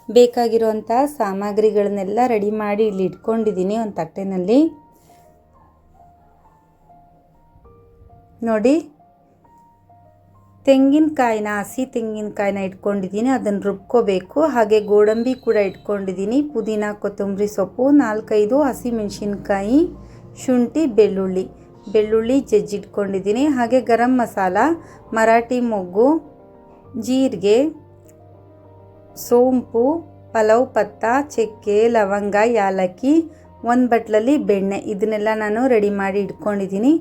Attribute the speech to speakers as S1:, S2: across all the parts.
S1: ಬೇಕಾಗಿರುವಂಥ ಸಾಮಗ್ರಿಗಳನ್ನೆಲ್ಲ ರೆಡಿ ಮಾಡಿ ಇಲ್ಲಿ ಇಟ್ಕೊಂಡಿದ್ದೀನಿ ಒಂದು ತಟ್ಟೆನಲ್ಲಿ. ನೋಡಿ, ಹಸಿ ತೆಂಗಿನಕಾಯಿನ ಇಟ್ಕೊಂಡಿದ್ದೀನಿ, ಅದನ್ನು ರುಬ್ಕೋಬೇಕು. ಹಾಗೆ ಗೋಡಂಬಿ ಕೂಡ ಇಟ್ಕೊಂಡಿದ್ದೀನಿ, ಪುದೀನ, ಕೊತ್ತಂಬರಿ ಸೊಪ್ಪು, 4-5 ಹಸಿಮೆಣಸಿನ್ಕಾಯಿ, ಶುಂಠಿ, ಬೆಳ್ಳುಳ್ಳಿ ಜಜ್ಜಿಟ್ಕೊಂಡಿದ್ದೀನಿ. ಹಾಗೆ ಗರಂ ಮಸಾಲ, ಮರಾಠಿ ಮೊಗ್ಗು, ಜೀರಿಗೆ, ಸೋಂಪು, ಪಲಾವ್ ಪತ್ತ, ಚಕ್ಕೆ, ಲವಂಗ, ಯಾಲಕ್ಕಿ, ಒಂದು ಬಟ್ಲಲ್ಲಿ ಬೆಣ್ಣೆ, ಇದನ್ನೆಲ್ಲ ನಾನು ರೆಡಿ ಮಾಡಿ ಇಟ್ಕೊಂಡಿದ್ದೀನಿ.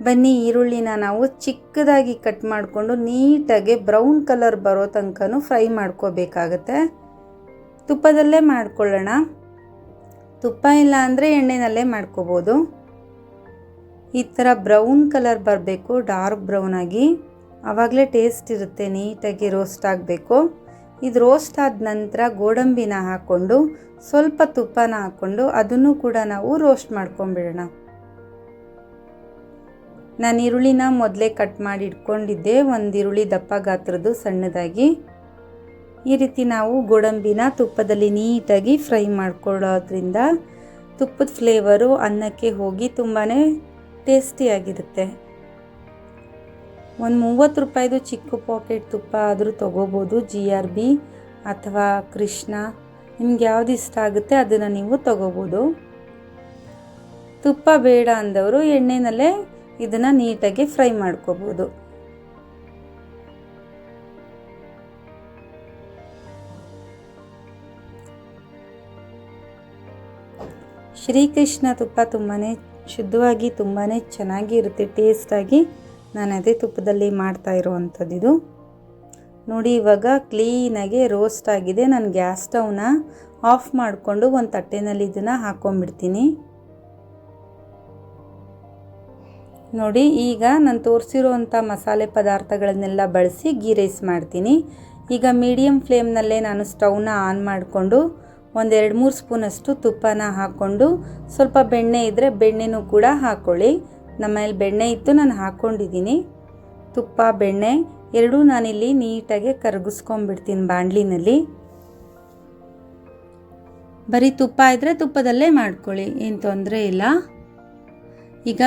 S1: ಬನ್ನಿ, ಈರುಳ್ಳಿನ ನಾವು ಚಿಕ್ಕದಾಗಿ ಕಟ್ ಮಾಡಿಕೊಂಡು ನೀಟಾಗಿ ಬ್ರೌನ್ ಕಲರ್ ಬರೋ ತನಕ ಫ್ರೈ ಮಾಡ್ಕೋಬೇಕಾಗತ್ತೆ. ತುಪ್ಪದಲ್ಲೇ ಮಾಡ್ಕೊಳ್ಳೋಣ, ತುಪ್ಪ ಇಲ್ಲ ಅಂದರೆ ಎಣ್ಣೆನಲ್ಲೇ ಮಾಡ್ಕೋಬೋದು. ಈ ಥರ ಬ್ರೌನ್ ಕಲರ್ ಬರಬೇಕು, ಡಾರ್ಕ್ ಬ್ರೌನ್ ಆಗಿ, ಆವಾಗಲೇ ಟೇಸ್ಟ್ ಇರುತ್ತೆ. ನೀಟಾಗಿ ರೋಸ್ಟ್ ಆಗಬೇಕು. ಇದು ರೋಸ್ಟ್ ಆದ ನಂತರ ಗೋಡಂಬಿನ ಹಾಕ್ಕೊಂಡು ಸ್ವಲ್ಪ ತುಪ್ಪನ ಹಾಕ್ಕೊಂಡು ಅದನ್ನು ಕೂಡ ನಾವು ರೋಸ್ಟ್ ಮಾಡ್ಕೊಂಬಿಡೋಣ. ನಾನು ಈರುಳ್ಳಿನ ಮೊದಲೇ ಕಟ್ ಮಾಡಿ ಇಟ್ಕೊಂಡಿದ್ದೆ, ಒಂದು ಈರುಳ್ಳಿ ದಪ್ಪ ಗಾತ್ರದ್ದು ಸಣ್ಣದಾಗಿ. ಈ ರೀತಿ ನಾವು ಗೋಡಂಬಿನ ತುಪ್ಪದಲ್ಲಿ ನೀಟಾಗಿ ಫ್ರೈ ಮಾಡ್ಕೊಳ್ಳೋದ್ರಿಂದ ತುಪ್ಪದ ಫ್ಲೇವರು ಅನ್ನಕ್ಕೆ ಹೋಗಿ ತುಂಬಾ ಟೇಸ್ಟಿಯಾಗಿರುತ್ತೆ. ಒಂದು 30 ರೂಪಾಯಿದು ಚಿಕ್ಕ ಪಾಕೆಟ್ ತುಪ್ಪ ಆದರೂ ತೊಗೋಬೋದು, GRB ಅಥವಾ ಕೃಷ್ಣ, ನಿಮ್ಗೆ ಯಾವ್ದು ಇಷ್ಟ ಆಗುತ್ತೆ ಅದನ್ನು ನೀವು ತೊಗೋಬೋದು. ತುಪ್ಪ ಬೇಡ ಅಂದವರು ಎಣ್ಣೆನಲ್ಲೇ ಇದನ್ನು ನೀಟಾಗಿ ಫ್ರೈ ಮಾಡ್ಕೋಬೋದು. ಶ್ರೀಕೃಷ್ಣ ತುಪ್ಪ ತುಂಬಾ ಶುದ್ಧವಾಗಿ ತುಂಬಾ ಚೆನ್ನಾಗಿ ಇರುತ್ತೆ, ಟೇಸ್ಟಾಗಿ. ನಾನು ಅದೇ ತುಪ್ಪದಲ್ಲಿ ಮಾಡ್ತಾ ಇರೋವಂಥದ್ದು. ನೋಡಿ, ಇವಾಗ ಕ್ಲೀನಾಗಿ ರೋಸ್ಟ್ ಆಗಿದೆ. ನಾನು ಗ್ಯಾಸ್ ಸ್ಟವ್ನ ಆಫ್ ಮಾಡಿಕೊಂಡು ಒಂದು ತಟ್ಟೆನಲ್ಲಿ ಇದನ್ನು ಹಾಕ್ಕೊಂಬಿಡ್ತೀನಿ. ನೋಡಿ, ಈಗ ನಾನು ತೋರಿಸಿರೋವಂಥ ಮಸಾಲೆ ಪದಾರ್ಥಗಳನ್ನೆಲ್ಲ ಬಳಸಿ ಗೀ ರೈಸ್ ಮಾಡ್ತೀನಿ. ಈಗ ಮೀಡಿಯಮ್ ಫ್ಲೇಮ್ನಲ್ಲೇ ನಾನು ಸ್ಟವ್ನ ಆನ್ ಮಾಡಿಕೊಂಡು ಒಂದು 2-3 ಸ್ಪೂನಷ್ಟು ತುಪ್ಪನ ಹಾಕ್ಕೊಂಡು, ಸ್ವಲ್ಪ ಬೆಣ್ಣೆ ಇದ್ದರೆ ಬೆಣ್ಣೆನೂ ಕೂಡ ಹಾಕ್ಕೊಳ್ಳಿ. ನಮ್ಮಲ್ಲಿ ಬೆಣ್ಣೆ ಇತ್ತು, ನಾನು ಹಾಕ್ಕೊಂಡಿದ್ದೀನಿ. ತುಪ್ಪ ಬೆಣ್ಣೆ ಎರಡೂ ನಾನಿಲ್ಲಿ ನೀಟಾಗಿ ಕರಗಿಸ್ಕೊಂಡ್ಬಿಡ್ತೀನಿ ಬಾಣಲಿನಲ್ಲಿ. ಬರೀ ತುಪ್ಪ ಇದ್ದರೆ ತುಪ್ಪದಲ್ಲೇ ಮಾಡ್ಕೊಳ್ಳಿ, ಏನು ತೊಂದರೆ ಇಲ್ಲ. ಈಗ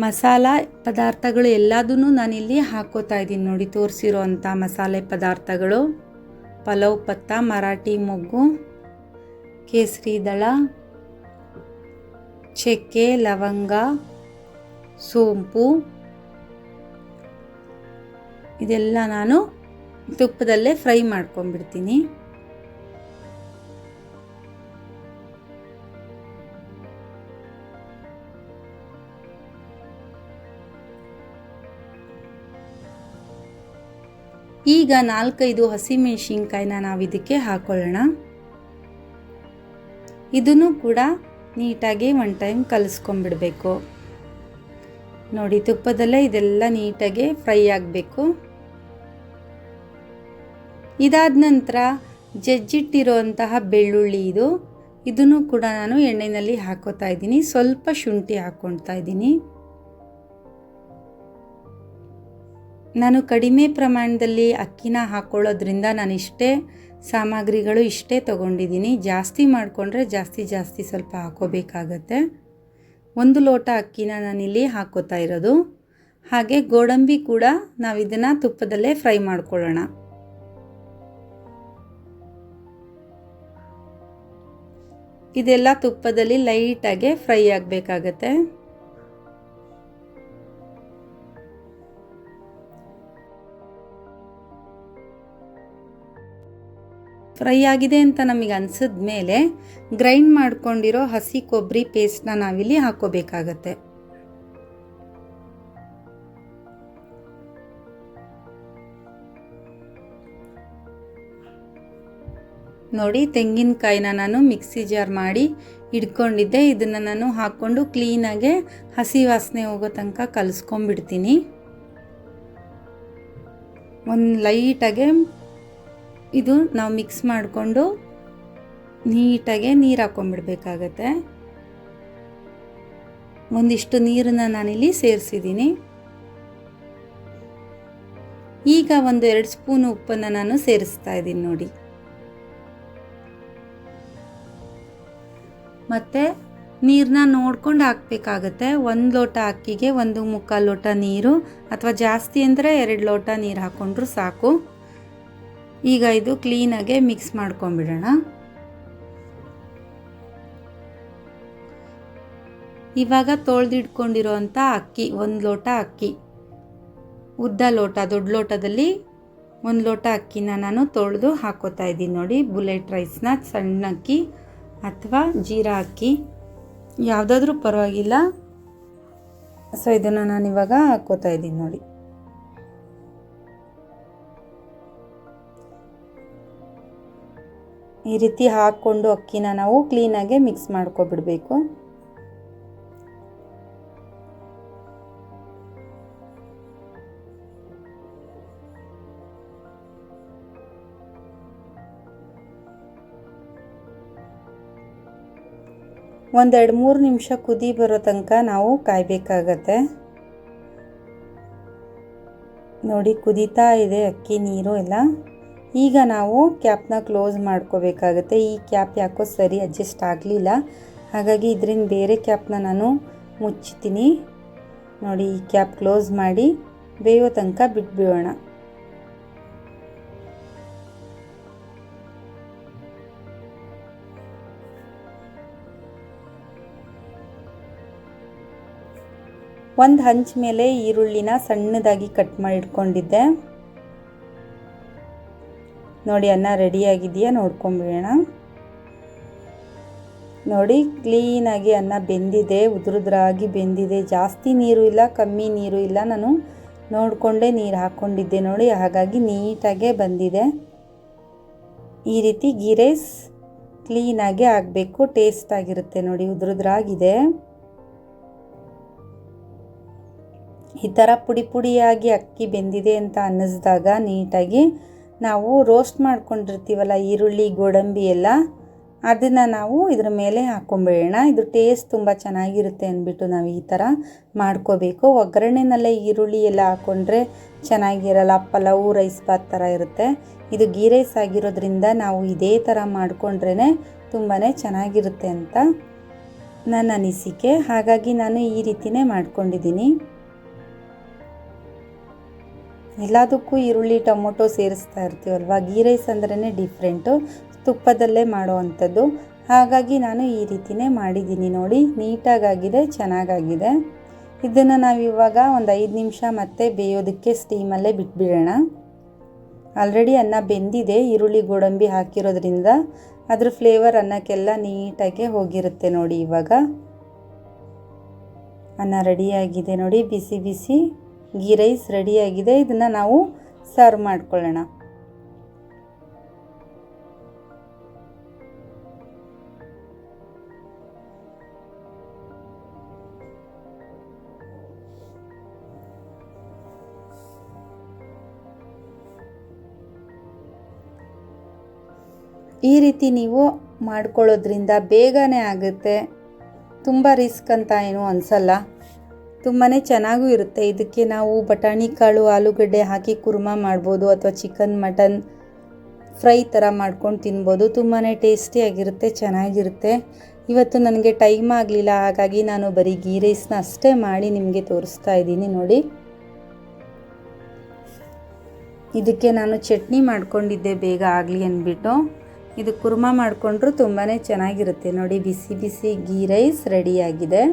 S1: ಮಸಾಲ ಪದಾರ್ಥಗಳು ಎಲ್ಲದನ್ನೂ ನಾನಿಲ್ಲಿ ಹಾಕ್ಕೋತಾ ಇದ್ದೀನಿ. ನೋಡಿ, ತೋರಿಸಿರೋ ಅಂಥ ಮಸಾಲೆ ಪದಾರ್ಥಗಳು: ಪಲಾವ್ ಪತ್ತ, ಮರಾಠಿ ಮೊಗ್ಗು, ಕೇಸರಿ ದಳ, ಚಕ್ಕೆ, ಲವಂಗ, ಸೋಂಪು, ಇದೆಲ್ಲ ನಾನು ತುಪ್ಪದಲ್ಲೇ ಫ್ರೈ ಮಾಡ್ಕೊಂಡ್ಬಿಡ್ತೀನಿ. ಈಗ 4-5 ಹಸಿಮೆಣಸಿನ್ಕಾಯಿನ ನಾವು ಇದಕ್ಕೆ ಹಾಕೊಳ್ಳೋಣ. ಇದನ್ನು ಕೂಡ ನೀಟಾಗಿ ಒನ್ ಟೈಮ್ ಕಲಿಸ್ಕೊಂಡ್ಬಿಡಬೇಕು. ನೋಡಿ, ತುಪ್ಪದಲ್ಲೇ ಇದೆಲ್ಲ ನೀಟಾಗಿ ಫ್ರೈ ಆಗಬೇಕು. ಇದಾದ ನಂತರ ಜಜ್ಜಿಟ್ಟಿರುವಂತಹ ಬೆಳ್ಳುಳ್ಳಿ ಇದನ್ನು ಕೂಡ ನಾನು ಎಣ್ಣೆಯಲ್ಲಿ ಹಾಕೋತಾ ಇದ್ದೀನಿ. ಸ್ವಲ್ಪ ಶುಂಠಿ ಹಾಕ್ಕೊಳ್ತಾ ಇದ್ದೀನಿ. ನಾನು ಕಡಿಮೆ ಪ್ರಮಾಣದಲ್ಲಿ ಅಕ್ಕಿನ ಹಾಕ್ಕೊಳ್ಳೋದ್ರಿಂದ ನಾನು ಇಷ್ಟೇ ಸಾಮಗ್ರಿಗಳು ಇಷ್ಟೇ ತೊಗೊಂಡಿದ್ದೀನಿ. ಜಾಸ್ತಿ ಮಾಡಿಕೊಂಡ್ರೆ ಜಾಸ್ತಿ ಸ್ವಲ್ಪ ಹಾಕೋಬೇಕಾಗತ್ತೆ. 1 ಲೋಟ ಅಕ್ಕಿನ ನಾನಿಲ್ಲಿ ಹಾಕ್ಕೋತಾ ಇರೋದು. ಹಾಗೆ ಗೋಡಂಬಿ ಕೂಡ ನಾವು ಇದನ್ನು ತುಪ್ಪದಲ್ಲೇ ಫ್ರೈ ಮಾಡ್ಕೊಳ್ಳೋಣ. ಇದೆಲ್ಲ ತುಪ್ಪದಲ್ಲಿ ಲೈಟಾಗಿ ಫ್ರೈ ಆಗಬೇಕಾಗತ್ತೆ. ಫ್ರೈ ಆಗಿದೆ ಅಂತ ನಮಗೆ ಅನಿಸಿದ ಮೇಲೆ ಗ್ರೈಂಡ್ ಮಾಡ್ಕೊಂಡಿರೋ ಹಸಿ ಕೊಬ್ಬರಿ ಪೇಸ್ಟ್ನ ನಾವಿಲ್ಲಿ ಹಾಕೋಬೇಕಾಗತ್ತೆ. ನೋಡಿ, ತೆಂಗಿನಕಾಯಿನ ನಾನು ಮಿಕ್ಸಿ ಜಾರ್ ಮಾಡಿ ಇಟ್ಕೊಂಡಿದ್ದೆ. ಇದನ್ನು ನಾನು ಹಾಕ್ಕೊಂಡು ಕ್ಲೀನಾಗೆ ಹಸಿ ವಾಸನೆ ಹೋಗೋ ತನಕ ಕಲಿಸ್ಕೊಂಡ್ಬಿಡ್ತೀನಿ. ಒಂದು ಲೈಟಾಗೆ ಇದು ನಾವು ಮಿಕ್ಸ್ ಮಾಡಿಕೊಂಡು ನೀಟಾಗೆ ನೀರು ಹಾಕ್ಕೊಂಡ್ಬಿಡ್ಬೇಕಾಗತ್ತೆ. ಒಂದಿಷ್ಟು ನೀರನ್ನು ನಾನಿಲ್ಲಿ ಸೇರಿಸಿದ್ದೀನಿ. ಈಗ 1-2 ಸ್ಪೂನ್ ಉಪ್ಪನ್ನು ನಾನು ಸೇರಿಸ್ತಾ ಇದ್ದೀನಿ. ನೋಡಿ, ಮತ್ತು ನೀರನ್ನ ನೋಡ್ಕೊಂಡು ಹಾಕಬೇಕಾಗತ್ತೆ. 1 ಲೋಟ ಅಕ್ಕಿಗೆ 1 ಲೋಟ ನೀರು, ಅಥವಾ ಜಾಸ್ತಿ ಅಂದರೆ 2 ಲೋಟ ನೀರು ಹಾಕ್ಕೊಂಡ್ರೂ ಸಾಕು. ಈಗ ಇದು ಕ್ಲೀನಾಗೆ ಮಿಕ್ಸ್ ಮಾಡ್ಕೊಂಬಿಡೋಣ. ಇವಾಗ ತೊಳೆದಿಟ್ಕೊಂಡಿರೋ ಅಂಥ ಅಕ್ಕಿ, 1 ಲೋಟ ಅಕ್ಕಿ, ಉದ್ದ ಲೋಟ, ದೊಡ್ಡ ಲೋಟದಲ್ಲಿ 1 ಲೋಟ ಅಕ್ಕಿನ ನಾನು ತೊಳೆದು ಹಾಕೋತಾ ಇದ್ದೀನಿ ನೋಡಿ. ಬುಲೆಟ್ ರೈಸ್ನ, ಸಣ್ಣ ಅಕ್ಕಿ ಅಥವಾ ಜೀರಾ ಅಕ್ಕಿ ಯಾವುದಾದ್ರೂ ಪರವಾಗಿಲ್ಲ. ಸೊ ಇದನ್ನು ನಾನಿವಾಗ ಹಾಕೋತಾ ಇದ್ದೀನಿ ನೋಡಿ. ಈ ರೀತಿ ಹಾಕ್ಕೊಂಡು ಅಕ್ಕಿನ ನಾವು ಕ್ಲೀನಾಗೆ ಮಿಕ್ಸ್ ಮಾಡ್ಕೊಬಿಡಬೇಕು. ಒಂದು 2-3 ನಿಮಿಷ ಕುದಿ ಬರೋ ತನಕ ನಾವು ಕಾಯಬೇಕಾಗತ್ತೆ. ನೋಡಿ ಕುದೀತಾ ಇದೆ ಅಕ್ಕಿ ನೀರು ಎಲ್ಲ. ಈಗ ನಾವು ಕ್ಯಾಪ್ನ ಕ್ಲೋಸ್ ಮಾಡ್ಕೋಬೇಕಾಗತ್ತೆ. ಈ ಕ್ಯಾಪ್ ಯಾಕೋ ಸರಿ ಅಡ್ಜಸ್ಟ್ ಆಗಲಿಲ್ಲ, ಹಾಗಾಗಿ ಇದರಿಂದ ಬೇರೆ ಕ್ಯಾಪ್ನ ನಾನು ಮುಚ್ಚಿತೀನಿ ನೋಡಿ. ಈ ಕ್ಯಾಪ್ ಕ್ಲೋಸ್ ಮಾಡಿ ಬೇಯೋ ತನಕ ಬಿಟ್ಬಿಡೋಣ. ಒಂದು ಹಂಚ್ ಮೇಲೆ ಈರುಳ್ಳಿನ ಸಣ್ಣದಾಗಿ ಕಟ್ ಮಾಡಿ ಇಟ್ಕೊಂಡಿದ್ದೆ ನೋಡಿ. ಅನ್ನ ರೆಡಿಯಾಗಿದೆಯಾ ನೋಡ್ಕೊಂಬಿಡೋಣ. ನೋಡಿ ಕ್ಲೀನಾಗಿ ಅನ್ನ ಬೆಂದಿದೆ, ಉದುರುದ್ರಾಗಿ ಬೆಂದಿದೆ. ಜಾಸ್ತಿ ನೀರು ಇಲ್ಲ, ಕಮ್ಮಿ ನೀರು ಇಲ್ಲ. ನಾನು ನೋಡಿಕೊಂಡೇ ನೀರು ಹಾಕ್ಕೊಂಡಿದ್ದೆ ನೋಡಿ, ಹಾಗಾಗಿ ನೀಟಾಗೆ ಬಂದಿದೆ. ಈ ರೀತಿ ಗೀ ರೈಸ್ ಕ್ಲೀನಾಗೆ ಆಗಬೇಕು, ಟೇಸ್ಟ್ ಆಗಿರುತ್ತೆ ನೋಡಿ. ಉದುರುದ್ರಾಗಿದೆ. ಈ ಥರ ಪುಡಿ ಪುಡಿಯಾಗಿ ಅಕ್ಕಿ ಬೆಂದಿದೆ ಅಂತ ಅನ್ನಿಸ್ದಾಗ ನೀಟಾಗಿ ನಾವು ರೋಸ್ಟ್ ಮಾಡ್ಕೊಂಡಿರ್ತೀವಲ್ಲ ಈರುಳ್ಳಿ, ಗೋಡಂಬಿ ಎಲ್ಲ, ಅದನ್ನು ನಾವು ಇದ್ರ ಮೇಲೆ ಹಾಕ್ಕೊಂಬಿಡೋಣ. ಇದು ಟೇಸ್ಟ್ ತುಂಬ ಚೆನ್ನಾಗಿರುತ್ತೆ ಅಂದ್ಬಿಟ್ಟು ನಾವು ಈ ಥರ ಮಾಡ್ಕೋಬೇಕು. ಒಗ್ಗರಣೆನಲ್ಲೇ ಈರುಳ್ಳಿ ಎಲ್ಲ ಹಾಕ್ಕೊಂಡ್ರೆ ಚೆನ್ನಾಗಿರಲ್ಲ, ಪಲಾವು ರೈಸ್ ಬಾತ್ ಥರ ಇರುತ್ತೆ. ಇದು ಗೀ ರೈಸ್ ಆಗಿರೋದ್ರಿಂದ ನಾವು ಇದೇ ಥರ ಮಾಡಿಕೊಂಡ್ರೇ ತುಂಬಾ ಚೆನ್ನಾಗಿರುತ್ತೆ ಅಂತ ನನ್ನ ಅನಿಸಿಕೆ. ಹಾಗಾಗಿ ನಾನು ಈ ರೀತಿಯೇ ಮಾಡ್ಕೊಂಡಿದ್ದೀನಿ. ಎಲ್ಲದಕ್ಕೂ ಈರುಳ್ಳಿ ಟೊಮೊಟೊ ಸೇರಿಸ್ತಾ ಇರ್ತೀವಲ್ವ, ಗೀ ರೈಸ್ ಅಂದ್ರೇ ಡಿಫ್ರೆಂಟು, ತುಪ್ಪದಲ್ಲೇ ಮಾಡೋ ಅಂಥದ್ದು. ಹಾಗಾಗಿ ನಾನು ಈ ರೀತಿಯೇ ಮಾಡಿದ್ದೀನಿ ನೋಡಿ. ನೀಟಾಗಾಗಿದೆ, ಚೆನ್ನಾಗಾಗಿದೆ. ಇದನ್ನು ನಾವಿವಾಗ ಒಂದು 5 ನಿಮಿಷ ಮತ್ತೆ ಬೇಯೋದಕ್ಕೆ ಸ್ಟೀಮಲ್ಲೇ ಬಿಟ್ಬಿಡೋಣ. ಆಲ್ರೆಡಿ ಅನ್ನ ಬೆಂದಿದೆ, ಈರುಳ್ಳಿ ಗೋಡಂಬಿ ಹಾಕಿರೋದ್ರಿಂದ ಅದ್ರ ಫ್ಲೇವರ್ ಅನ್ನಕ್ಕೆಲ್ಲ ನೀಟಾಗೆ ಹೋಗಿರುತ್ತೆ ನೋಡಿ. ಇವಾಗ ಅನ್ನ ರೆಡಿಯಾಗಿದೆ ನೋಡಿ, ಬಿಸಿ ಬಿಸಿ ಗೀ ರೈಸ್ ರೆಡಿಯಾಗಿದೆ. ಇದನ್ನು ನಾವು ಸರ್ವ್ ಮಾಡ್ಕೊಳ್ಳೋಣ. ಈ ರೀತಿ ನೀವು ಮಾಡ್ಕೊಳ್ಳೋದ್ರಿಂದ ಬೇಗನೆ ಆಗುತ್ತೆ, ತುಂಬ ರಿಸ್ಕ್ ಅಂತ ಏನೂ ಅನಿಸಲ್ಲ, ತುಂಬಾ ಚೆನ್ನಾಗೂ ಇರುತ್ತೆ. ಇದಕ್ಕೆ ನಾವು ಬಟಾಣಿ ಕಾಳು, ಆಲೂಗಡ್ಡೆ ಹಾಕಿ ಕುರ್ಮಾ ಮಾಡ್ಬೋದು, ಅಥವಾ ಚಿಕನ್ ಮಟನ್ ಫ್ರೈ ಥರ ಮಾಡ್ಕೊಂಡು ತಿನ್ಬೋದು. ತುಂಬಾ ಟೇಸ್ಟಿಯಾಗಿರುತ್ತೆ, ಚೆನ್ನಾಗಿರುತ್ತೆ. ಇವತ್ತು ನನಗೆ ಟೈಮ್ ಆಗಲಿಲ್ಲ, ಹಾಗಾಗಿ ನಾನು ಬರೀ ಗೀ ರೈಸ್ನ ಅಷ್ಟೇ ಮಾಡಿ ನಿಮಗೆ ತೋರಿಸ್ತಾ ಇದ್ದೀನಿ ನೋಡಿ. ಇದಕ್ಕೆ ನಾನು ಚಟ್ನಿ ಮಾಡ್ಕೊಂಡಿದ್ದೆ ಬೇಗ ಆಗಲಿ ಅಂದ್ಬಿಟ್ಟು. ಇದು ಕುರ್ಮಾ ಮಾಡಿಕೊಂಡ್ರೂ ತುಂಬಾ ಚೆನ್ನಾಗಿರುತ್ತೆ ನೋಡಿ. ಬಿಸಿ ಬಿಸಿ ಗೀ ರೈಸ್ ರೆಡಿಯಾಗಿದೆ.